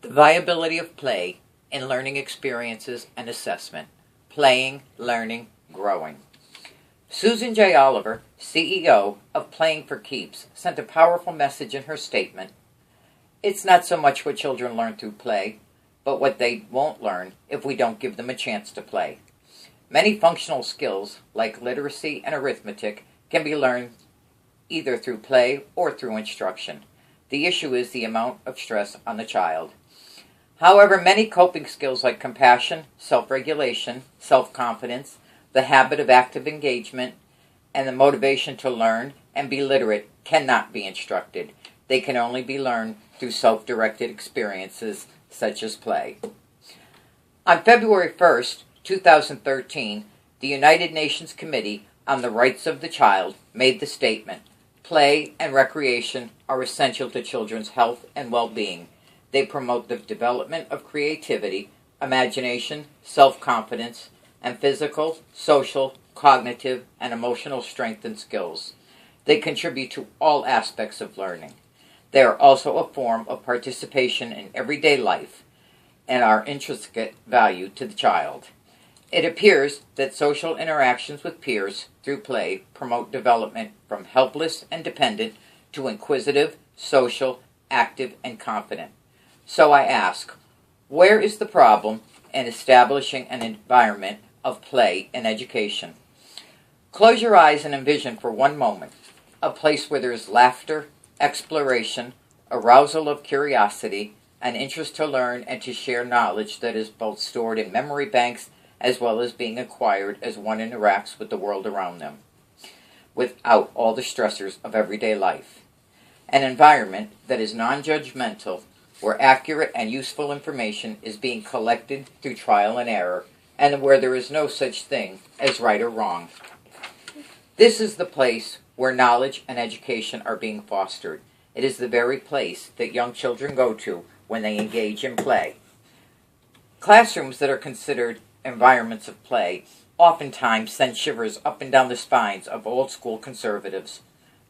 The viability of play in learning experiences and assessment. Playing, learning, growing. Susan J. Oliver, CEO of Playing for Keeps, sent a powerful message in her statement. It's not so much what children learn through play, but what they won't learn if we don't give them a chance to play. Many functional skills, like literacy and arithmetic, can be learned either through play or through instruction. The issue is the amount of stress on the child. However, many coping skills like compassion, self-regulation, self-confidence, the habit of active engagement, and the motivation to learn and be literate cannot be instructed. They can only be learned through self-directed experiences such as play. On February 1st, 2013, the United Nations Committee on the Rights of the Child made the statement, "Play and recreation are essential to children's health and well-being. They promote the development of creativity, imagination, self-confidence, and physical, social, cognitive, and emotional strength and skills. They contribute to all aspects of learning. They are also a form of participation in everyday life and are intrinsic value to the child. It appears that social interactions with peers through play promote development from helpless and dependent to inquisitive, social, active, and confident. So I ask, where is the problem in establishing an environment of play in education? Close your eyes and envision for one moment a place where there is laughter, exploration, arousal of curiosity, an interest to learn and to share knowledge that is both stored in memory banks as well as being acquired as one interacts with the world around them, without all the stressors of everyday life. An environment that is non-judgmental, where accurate and useful information is being collected through trial and error, and where there is no such thing as right or wrong. This is the place where knowledge and education are being fostered. It is the very place that young children go to when they engage in play. Classrooms that are considered environments of play oftentimes send shivers up and down the spines of old-school conservatives.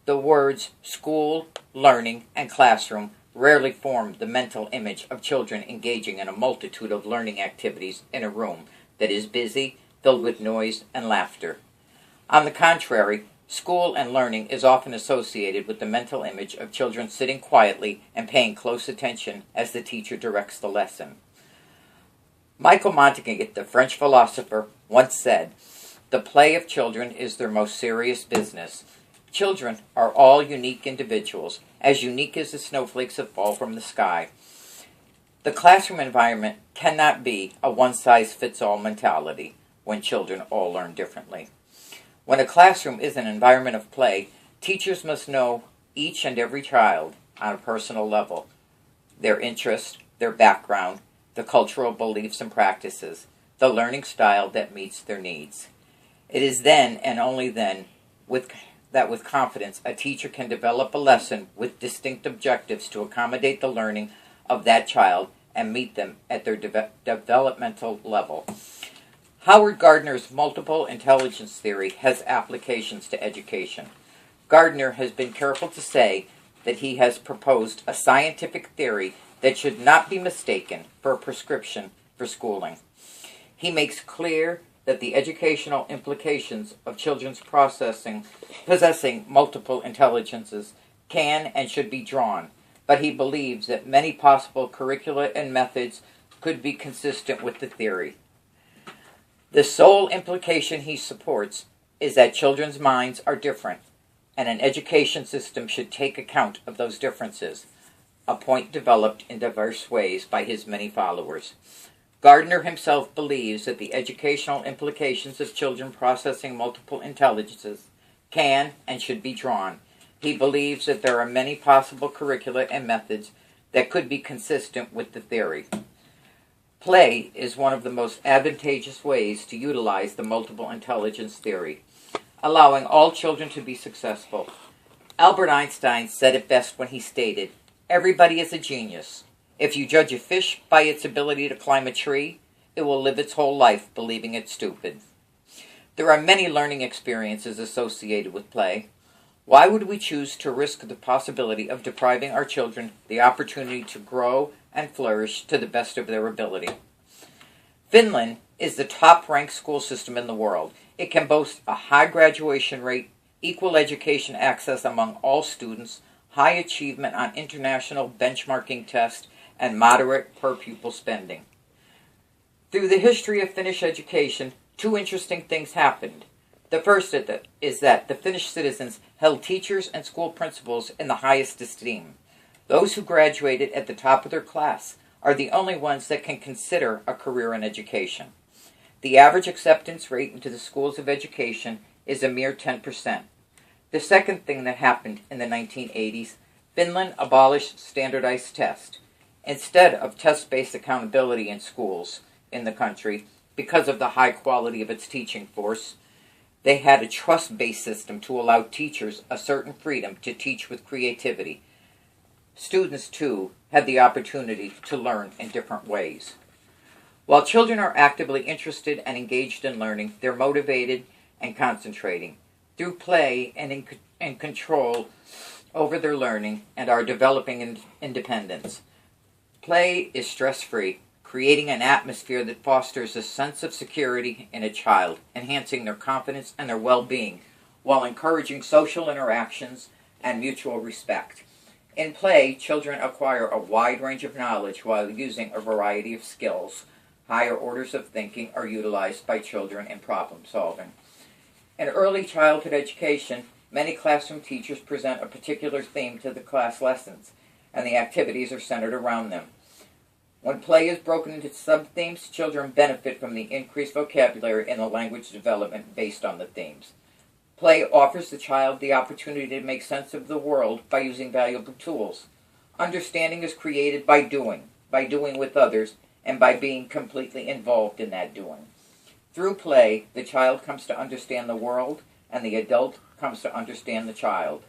The words school, learning, and classroom rarely form the mental image of children engaging in a multitude of learning activities in a room that is busy, filled with noise and laughter. On the contrary, school and learning is often associated with the mental image of children sitting quietly and paying close attention as the teacher directs the lesson. Michael Montaigne, the French philosopher, once said, "The play of children is their most serious business." Children are all unique individuals, as unique as the snowflakes that fall from the sky. The classroom environment cannot be a one-size-fits-all mentality when children all learn differently. When a classroom is an environment of play, teachers must know each and every child on a personal level, their interests, their background, the cultural beliefs and practices, the learning style that meets their needs. It is then and only then with confidence a teacher can develop a lesson with distinct objectives to accommodate the learning of that child and meet them at their developmental level. Howard Gardner's multiple intelligence theory has applications to education. Gardner has been careful to say that he has proposed a scientific theory that should not be mistaken for a prescription for schooling. He makes clear that the educational implications of children's possessing multiple intelligences can and should be drawn, but he believes that many possible curricula and methods could be consistent with the theory. The sole implication he supports is that children's minds are different, and an education system should take account of those differences, a point developed in diverse ways by his many followers. Gardner himself believes that the educational implications of children processing multiple intelligences can and should be drawn. He believes that there are many possible curricula and methods that could be consistent with the theory. Play is one of the most advantageous ways to utilize the multiple intelligence theory, allowing all children to be successful. Albert Einstein said it best when he stated, "Everybody is a genius. If you judge a fish by its ability to climb a tree, it will live its whole life believing it's stupid." There are many learning experiences associated with play. Why would we choose to risk the possibility of depriving our children the opportunity to grow and flourish to the best of their ability. Finland is the top-ranked school system in the world. It can boast a high graduation rate, equal education access among all students, high achievement on international benchmarking tests, and moderate per-pupil spending. Through the history of Finnish education, two interesting things happened. The first is that the Finnish citizens held teachers and school principals in the highest esteem. Those who graduated at the top of their class are the only ones that can consider a career in education. The average acceptance rate into the schools of education is a mere 10%. The second thing that happened in the 1980s, Finland abolished standardized tests. Instead of test-based accountability in schools in the country, because of the high quality of its teaching force, they had a trust-based system to allow teachers a certain freedom to teach with creativity. Students, too, had the opportunity to learn in different ways. While children are actively interested and engaged in learning, they're motivated and concentrating through play and in control over their learning and are developing independence. Play is stress-free, creating an atmosphere that fosters a sense of security in a child, enhancing their confidence and their well-being, while encouraging social interactions and mutual respect. In play, children acquire a wide range of knowledge while using a variety of skills. Higher orders of thinking are utilized by children in problem solving. In early childhood education, many classroom teachers present a particular theme to the class lessons, and the activities are centered around them. When play is broken into sub-themes, children benefit from the increased vocabulary and the language development based on the themes. Play offers the child the opportunity to make sense of the world by using valuable tools. Understanding is created by doing with others, and by being completely involved in that doing. Through play, the child comes to understand the world, and the adult comes to understand the child.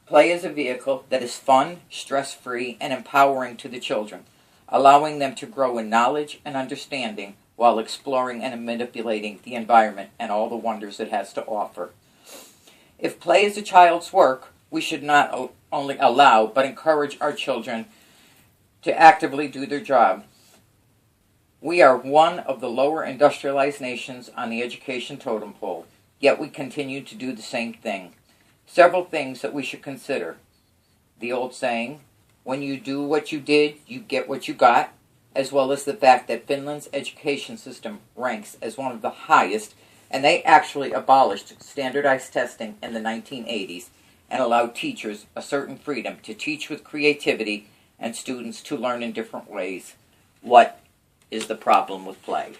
Play is a vehicle that is fun, stress-free, and empowering to the children, allowing them to grow in knowledge and understanding while exploring and manipulating the environment and all the wonders it has to offer. If play is a child's work, we should not only allow but encourage our children to actively do their job. We are one of the lower industrialized nations on the education totem pole, yet we continue to do the same thing. Several things that we should consider. The old saying, when you do what you did, you get what you got, as well as the fact that Finland's education system ranks as one of the highest, and they actually abolished standardized testing in the 1980s and allowed teachers a certain freedom to teach with creativity and students to learn in different ways. What is the problem with play?